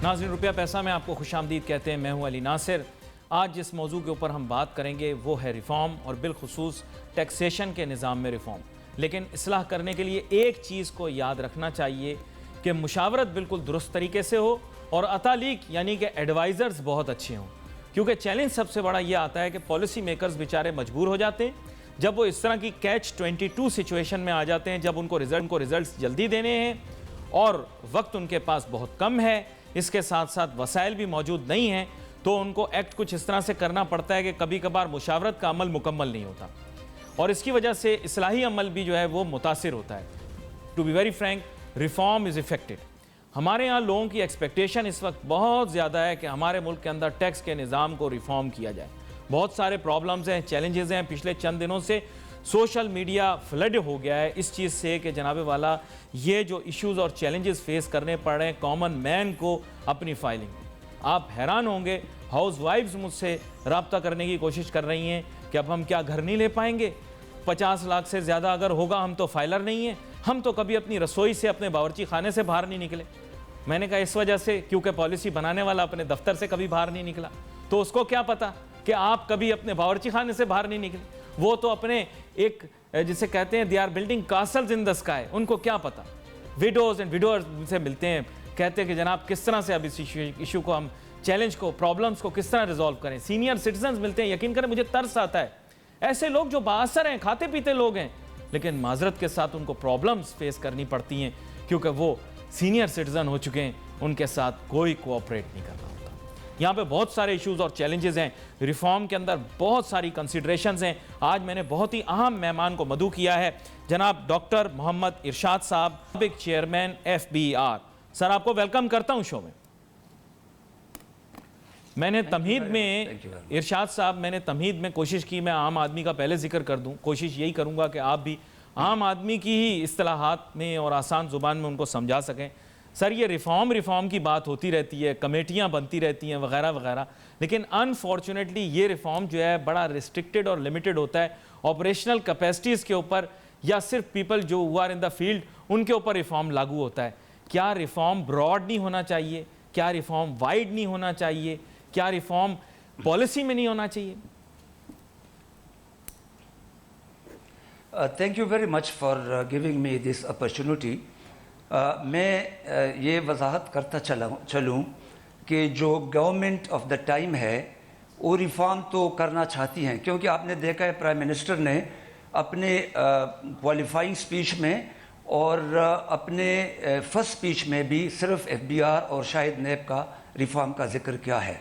ناظرین روپیہ پیسہ میں آپ کو خوش آمدید کہتے ہیں. میں ہوں علی ناصر. آج جس موضوع کے اوپر ہم بات کریں گے وہ ہے ریفارم اور بالخصوص ٹیکسیشن کے نظام میں ریفارم. لیکن اصلاح کرنے کے لیے ایک چیز کو یاد رکھنا چاہیے کہ مشاورت بالکل درست طریقے سے ہو اور اتالیق یعنی کہ ایڈوائزرز بہت اچھے ہوں. کیونکہ چیلنج سب سے بڑا یہ آتا ہے کہ پالیسی میکرز بیچارے مجبور ہو جاتے ہیں جب وہ اس طرح کی کیچ 22 سچویشن میں آ جاتے ہیں جب ان کو ریزلٹس جلدی دینے ہیں اور وقت ان کے پاس بہت کم ہے, اس کے ساتھ ساتھ وسائل بھی موجود نہیں ہیں, تو ان کو ایکٹ کچھ اس طرح سے کرنا پڑتا ہے کہ کبھی کبھار مشاورت کا عمل مکمل نہیں ہوتا اور اس کی وجہ سے اصلاحی عمل بھی جو ہے وہ متاثر ہوتا ہے. To be very frank, reform is affected. ہمارے ہاں لوگوں کی ایکسپیکٹیشن اس وقت بہت زیادہ ہے کہ ہمارے ملک کے اندر ٹیکس کے نظام کو ریفارم کیا جائے. بہت سارے پرابلمز ہیں, چیلنجز ہیں. پچھلے چند دنوں سے سوشل میڈیا فلڈ ہو گیا ہے اس چیز سے کہ جناب والا یہ جو ایشوز اور چیلنجز فیس کرنے پڑ رہے ہیں کامن مین کو اپنی فائلنگ میں. آپ حیران ہوں گے, ہاؤس وائفز مجھ سے رابطہ کرنے کی کوشش کر رہی ہیں کہ اب ہم کیا گھر نہیں لے پائیں گے, 50 لاکھ سے زیادہ اگر ہوگا ہم تو فائلر نہیں ہیں, ہم تو کبھی اپنی رسوئی سے اپنے باورچی خانے سے باہر نہیں نکلے. میں نے کہا اس وجہ سے کیونکہ پالیسی بنانے والا اپنے دفتر سے کبھی باہر نہیں نکلا, تو اس کو کیا پتا کہ آپ کبھی اپنے باورچی خانے سے باہر نہیں نکلے. وہ تو اپنے ایک جسے کہتے ہیں they are building castles in the sky, ان کو کیا پتا. ویڈوز اینڈ ویڈوز سے ملتے ہیں, کہتے ہیں کہ جناب کس طرح سے اب اس ایشو کو ہم چیلنج کو پرابلمز کو کس طرح ریزالو کریں. سینئر سٹیزنز ملتے ہیں, یقین کریں مجھے ترس آتا ہے. ایسے لوگ جو بااثر ہیں, کھاتے پیتے لوگ ہیں, لیکن معذرت کے ساتھ ان کو پرابلمز فیس کرنی پڑتی ہیں کیونکہ وہ سینئر سٹیزن ہو چکے ہیں, ان کے ساتھ کوئی کوآپریٹ نہیں کرنا ہوتا. یہاں پہ بہت سارے ایشوز اور چیلنجز ہیں. ریفارم کے اندر بہت ساری کنسیڈریشنز ہیں. آج میں نے بہت ہی اہم مہمان کو مدعو کیا ہے, جناب ڈاکٹر محمد ارشاد صاحب, سابق چیئرمین FBR. سر آپ کو ویلکم کرتا ہوں شو میں. میں نے تمہید میں ارشاد صاحب میں نے تمہید میں کوشش کی میں عام آدمی کا پہلے ذکر کر دوں. کوشش یہی کروں گا کہ آپ بھی عام آدمی کی ہی اصطلاحات میں اور آسان زبان میں ان کو سمجھا سکیں. سر یہ ریفارم کی بات ہوتی رہتی ہے, کمیٹیاں بنتی رہتی ہیں وغیرہ وغیرہ, لیکن انفارچونیٹلی یہ ریفارم جو ہے بڑا ریسٹرکٹڈ اور لمیٹڈ ہوتا ہے آپریشنل کیپیسٹیز کے اوپر, یا صرف پیپل جو who are in the field ان کے اوپر ریفارم لاگو ہوتا ہے. کیا ریفارم براڈ نہیں ہونا چاہیے؟ کیا ریفارم وائڈ نہیں ہونا چاہیے؟ کیا ریفارم پالیسی میں نہیں ہونا چاہیے؟ Thank you very much for giving me this opportunity. میں یہ وضاحت کرتا چلوں کہ جو گورنمنٹ آف دا ٹائم ہے وہ ریفارم تو کرنا چاہتی ہیں, کیونکہ آپ نے دیکھا ہے پرائم منسٹر نے اپنے کوالیفائنگ سپیچ میں اور اپنے فرسٹ سپیچ میں بھی صرف FBR اور شاید نیب کا ریفارم کا ذکر کیا ہے.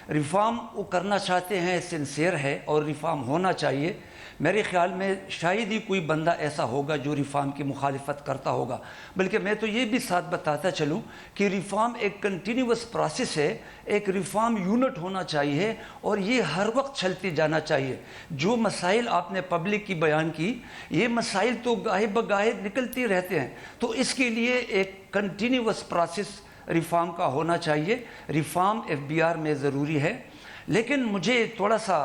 ریفارم وہ کرنا چاہتے ہیں, سنسیئر ہے اور ریفارم ہونا چاہیے. میرے خیال میں شاید ہی کوئی بندہ ایسا ہوگا جو ریفارم کی مخالفت کرتا ہوگا. بلکہ میں تو یہ بھی ساتھ بتاتا چلوں کہ ریفارم ایک کنٹینیوس پروسیس ہے, ایک ریفارم یونٹ ہونا چاہیے اور یہ ہر وقت چلتی جانا چاہیے. جو مسائل آپ نے پبلک کی بیان کی, یہ مسائل تو گاہے بگاہے نکلتے رہتے ہیں, تو اس کے لیے ایک کنٹینیوس پروسیس ریفارم کا ہونا چاہیے. ریفارم FBR میں ضروری ہے, لیکن مجھے تھوڑا سا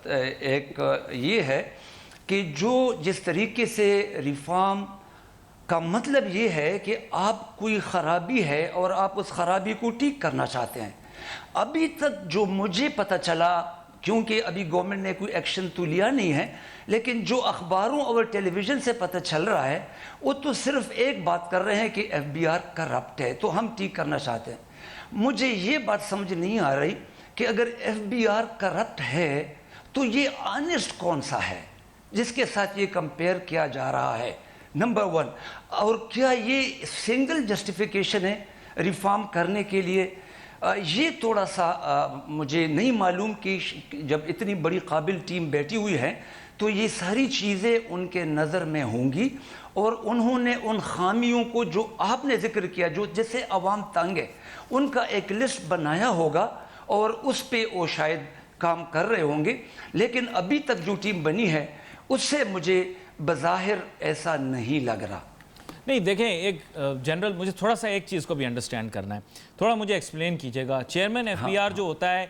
ایک یہ ہے کہ جس طریقے سے ریفارم کا مطلب یہ ہے کہ آپ کوئی خرابی ہے اور آپ اس خرابی کو ٹھیک کرنا چاہتے ہیں. ابھی تک جو مجھے پتہ چلا, کیونکہ ابھی گورنمنٹ نے کوئی ایکشن تو لیا نہیں ہے, لیکن جو اخباروں اور ٹیلی ویژن سے پتہ چل رہا ہے وہ تو صرف ایک بات کر رہے ہیں کہ FBR کرپٹ ہے تو ہم ٹھیک کرنا چاہتے ہیں. مجھے یہ بات سمجھ نہیں آ رہی کہ اگر FBR کرپٹ ہے تو یہ آنیسٹ کون سا ہے جس کے ساتھ یہ کمپیئر کیا جا رہا ہے, نمبر 1. اور کیا یہ سنگل جسٹیفیکیشن ہے ریفارم کرنے کے لیے؟ یہ تھوڑا سا مجھے نہیں معلوم کہ جب اتنی بڑی قابل ٹیم بیٹھی ہوئی ہے تو یہ ساری چیزیں ان کے نظر میں ہوں گی, اور انہوں نے ان خامیوں کو جو آپ نے ذکر کیا, جو جیسے عوام تنگ ہے, ان کا ایک لسٹ بنایا ہوگا اور اس پہ وہ شاید کام کر رہے ہوں گے. لیکن ابھی تک جو ٹیم بنی ہے اس سے مجھے بظاہر ایسا نہیں لگ رہا. نہیں دیکھیں, ایک جنرل مجھے تھوڑا سا ایک چیز کو بھی انڈرسٹینڈ کرنا ہے, تھوڑا مجھے ایکسپلین کیجیے گا. چیئرمین FBR جو ہوتا ہے,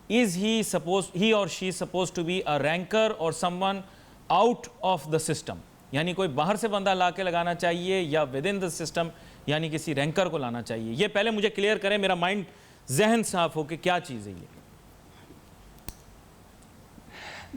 is he or she supposed to be a ranker or someone out of the system, یعنی کوئی باہر سے بندہ لا کے لگانا چاہیے یا ود ان دا سسٹم یعنی کسی رینکر کو لانا چاہیے؟ یہ پہلے مجھے کلیئر کریں، میرا مائنڈ ذہن صاف ہو کہ کیا چیز ہے یہ۔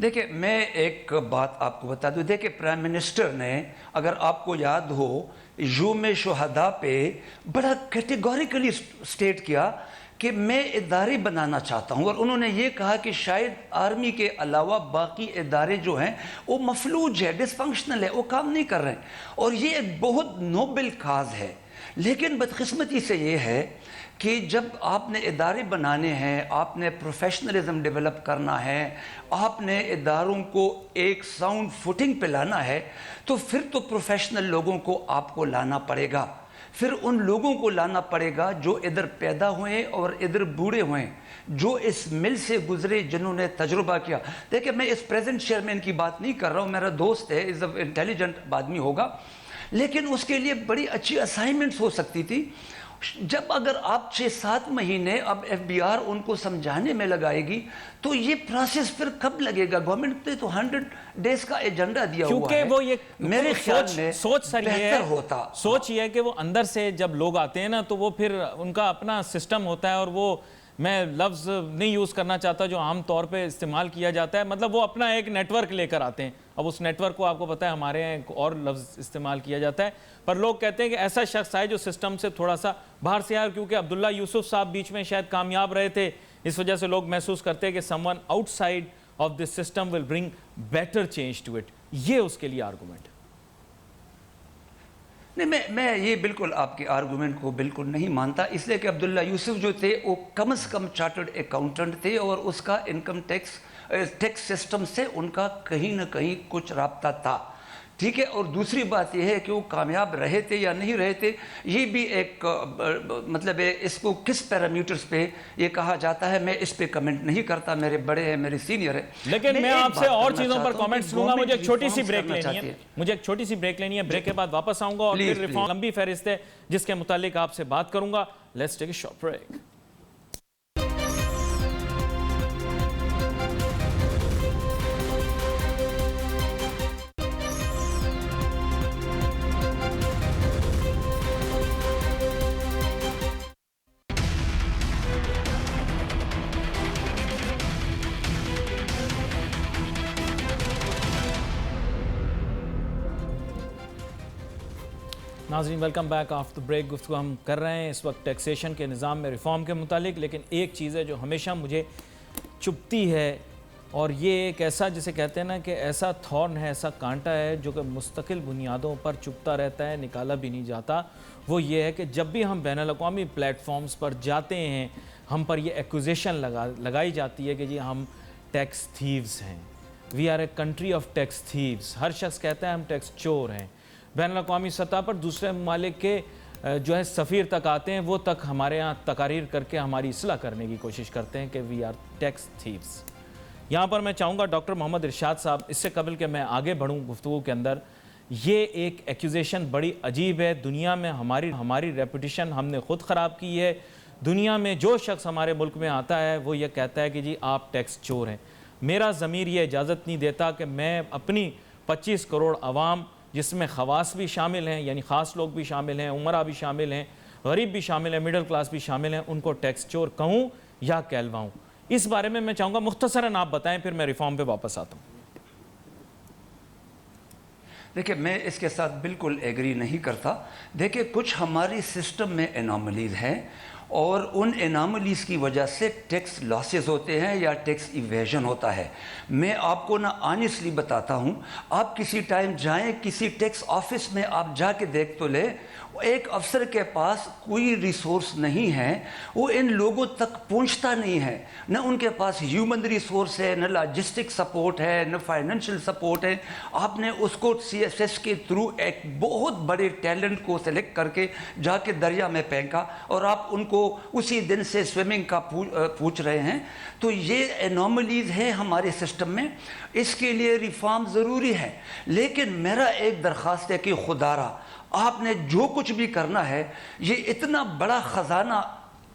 دیکھیں میں ایک بات آپ کو بتا دوں، دیکھیں پرائم منسٹر نے اگر آپ کو یاد ہو یوم شہداء پہ بڑا کیٹیگوریکلی سٹیٹ کیا کہ میں ادارے بنانا چاہتا ہوں، اور انہوں نے یہ کہا کہ شاید آرمی کے علاوہ باقی ادارے جو ہیں وہ مفلوج ہے، ڈس فنکشنل ہے، وہ کام نہیں کر رہے ہیں، اور یہ ایک بہت نوبل کاز ہے۔ لیکن بدقسمتی سے یہ ہے کہ جب آپ نے ادارے بنانے ہیں، آپ نے پروفیشنلزم ڈیولپ کرنا ہے، آپ نے اداروں کو ایک ساؤنڈ فوٹنگ پہ لانا ہے، تو پھر تو پروفیشنل لوگوں کو آپ کو لانا پڑے گا، پھر ان لوگوں کو لانا پڑے گا جو ادھر پیدا ہوئے اور ادھر بوڑھے ہوئے، جو اس مل سے گزرے، جنہوں نے تجربہ کیا۔ دیکھیں میں اس پریزنٹ چیئرمین کی بات نہیں کر رہا ہوں، میرا دوست ہے، از اے انٹیلیجنٹ آدمی ہوگا، لیکن اس کے لیے بڑی اچھی اسائنمنٹس ہو سکتی تھی۔ جب اگر آپ 6-7 مہینے اب ایف بی آر ان کو سمجھانے میں لگائے گی تو یہ پروسیس پھر کب لگے گا؟ گورنمنٹ نے تو 100 ڈیز کا ایجنڈا دیا ہوا ہے، کیونکہ وہ یہ میرے خیال میں سوچ سر یہ ہے، ہوتا سوچ یہ ہے کہ وہ اندر سے جب لوگ آتے ہیں نا تو وہ پھر ان کا اپنا سسٹم ہوتا ہے، اور وہ میں لفظ نہیں یوز کرنا چاہتا جو عام طور پہ استعمال کیا جاتا ہے، مطلب وہ اپنا ایک نیٹ ورک لے کر آتے ہیں۔ اب اس نیٹ ورک کو آپ کو پتہ ہے ہمارے یہاں ایک اور لفظ استعمال کیا جاتا ہے، پر لوگ کہتے ہیں کہ ایسا شخص آئے جو سسٹم سے تھوڑا سا باہر سے آئے، کیونکہ عبداللہ یوسف صاحب بیچ میں شاید کامیاب رہے تھے، اس وجہ سے لوگ محسوس کرتے ہیں کہ someone outside of this system will bring better change to it۔ یہ اس کے لیے آرگومنٹ ہے۔ نہیں، میں یہ بالکل آپ کے آرگومنٹ کو بالکل نہیں مانتا، اس لیے کہ عبداللہ یوسف جو تھے وہ کم از کم چارٹرڈ اکاؤنٹنٹ تھے، اور اس کا انکم ٹیکس سسٹم سے ان کا کہیں نہ کہیں کچھ رابطہ تھا، ٹھیک ہے۔ اور دوسری بات یہ ہے کہ وہ کامیاب رہے تھے یا نہیں رہے تھے، یہ بھی ایک مطلب ہے، اس کو کس پیرامیٹرز پہ یہ کہا جاتا ہے میں اس پہ کمنٹ نہیں کرتا، میرے بڑے ہیں، میرے سینئر ہیں۔ لیکن میں آپ سے اور چیزوں پر کامنٹس لوں گا، مجھے ایک چھوٹی سی بریک لینی ہے، بریک کے بعد واپس آؤں گا، اور پھر ریفارم لمبی فہرست ہے جس کے متعلق آپ سے بات کروں گا۔ Let's take a short break. ناظرین ویلکم بیک آفٹر بریک۔ گفتگو ہم کر رہے ہیں اس وقت ٹیکسیشن کے نظام میں ریفارم کے متعلق، لیکن ایک چیز ہے جو ہمیشہ مجھے چبھتی ہے، اور یہ ایک ایسا جسے کہتے ہیں نا کہ ایسا تھورن ہے، ایسا کانٹا ہے جو کہ مستقل بنیادوں پر چبھتا رہتا ہے، نکالا بھی نہیں جاتا۔ وہ یہ ہے کہ جب بھی ہم بین الاقوامی پلیٹ فارمز پر جاتے ہیں، ہم پر یہ ایکوزیشن لگائی جاتی ہے کہ جی ہم ٹیکس تھیوز ہیں، we are a country of tax thieves. ہر شخص کہتا ہے ہم ٹیکس چور ہیں۔ بین الاقوامی سطح پر دوسرے ممالک کے جو ہے سفیر تک آتے ہیں، وہ تک ہمارے ہاں تقاریر کر کے ہماری اصلاح کرنے کی کوشش کرتے ہیں کہ وی آر ٹیکس تھیوز۔ یہاں پر میں چاہوں گا ڈاکٹر محمد ارشاد صاحب، اس سے قبل کہ میں آگے بڑھوں گفتگو کے اندر، یہ ایک ایکوزیشن بڑی عجیب ہے۔ دنیا میں ہماری ریپوٹیشن ہم نے خود خراب کی ہے۔ دنیا میں جو شخص ہمارے ملک میں آتا ہے وہ یہ کہتا ہے کہ جی آپ ٹیکس چور ہیں۔ میرا ضمیر یہ اجازت نہیں دیتا کہ میں اپنی 25 کروڑ عوام، جس میں خواص بھی شامل ہیں، یعنی خاص لوگ بھی شامل ہیں، عمرہ بھی شامل ہیں، غریب بھی شامل ہیں، مڈل کلاس بھی شامل ہیں، ان کو ٹیکس چور کہوں یا کہلواؤں؟ اس بارے میں چاہوں گا مختصراً آپ بتائیں، پھر میں ریفارم پہ واپس آتا ہوں۔ دیکھیں میں اس کے ساتھ بالکل ایگری نہیں کرتا۔ دیکھیں کچھ ہماری سسٹم میں اناملیز ہیں، اور ان اناملیز کی وجہ سے ٹیکس لاسز ہوتے ہیں یا ٹیکس ایویژن ہوتا ہے۔ میں آپ کو آنیسٹلی بتاتا ہوں، آپ کسی ٹائم جائیں کسی ٹیکس آفس میں، آپ جا کے دیکھ تو لیں، ایک افسر کے پاس کوئی ریسورس نہیں ہے، وہ ان لوگوں تک پہنچتا نہیں ہے، نہ ان کے پاس ہیومن ریسورس ہے، نہ لاجسٹک سپورٹ ہے، نہ فائنینشیل سپورٹ ہے۔ آپ نے اس کو سی ایس ایس کے تھرو ایک بہت بڑے ٹیلنٹ کو سلیکٹ کر کے جا کے دریا میں پھینکا، اور آپ ان کو اسی دن سے سوئمنگ کا پوچھ رہے ہیں۔ تو یہ انوملیز ہیں ہمارے سسٹم میں، اس کے لیے ریفارم ضروری ہے۔ لیکن میرا ایک درخواست ہے کہ خدا را آپ نے جو کچھ بھی کرنا ہے، یہ اتنا بڑا خزانہ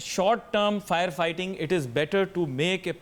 short term fire fighting, it is better to make a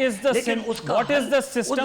is the system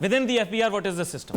Within the FBR, what is the system?